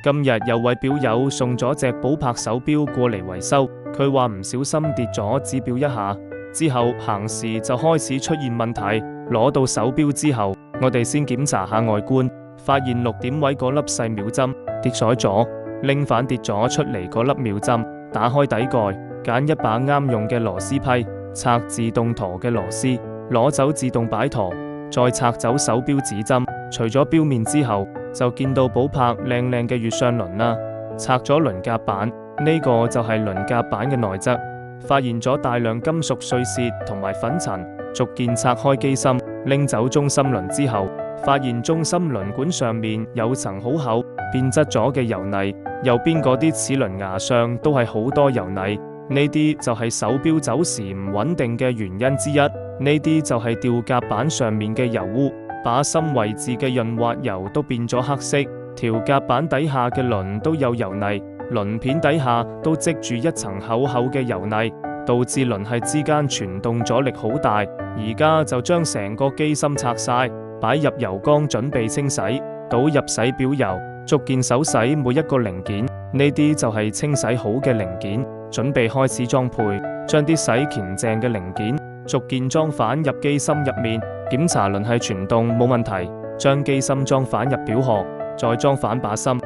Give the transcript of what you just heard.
今日有位表友送咗隻寶珀手錶過嚟維修，佢話唔小心跌咗指錶一下，之後行時就開始出現問題。攞到手錶之後，我哋先檢查下外觀，發現6點位嗰粒細秒針跌甩咗，拎反跌咗出嚟嗰粒秒針。打開底蓋，揀一把啱用嘅螺絲批，拆自動陀嘅螺絲，攞走自動擺陀，再拆走手錶指針。除咗錶面之後，就見到寶珀靚靚嘅月相輪啦。拆咗輪夾板，呢個就係輪夾板嘅內側，發現咗大量金屬碎屑同埋粉塵。逐件拆開機芯，拎走中心輪之後，發現中心輪管上面有層好厚變質咗嘅油泥，右邊嗰啲齒輪牙上都係好多油泥，呢啲就係手錶走時唔穩定嘅原因之一。呢啲就係吊夾板上面嘅油污，把心位置嘅潤滑油都變咗黑色，調夾板底下嘅輪都有油泥，輪片底下都積住一層厚厚嘅油泥，導致輪系之間傳動阻力好大。而家就將成個機芯拆晒，擺入油缸準備清洗，倒入洗錶油，逐件手洗每一個零件。呢啲就係清洗好嘅零件，準備開始裝配，將啲洗乾淨嘅零件逐件裝返入機芯入面，檢查輪系傳動冇問題，將機芯裝返入錶殼，再裝返把芯。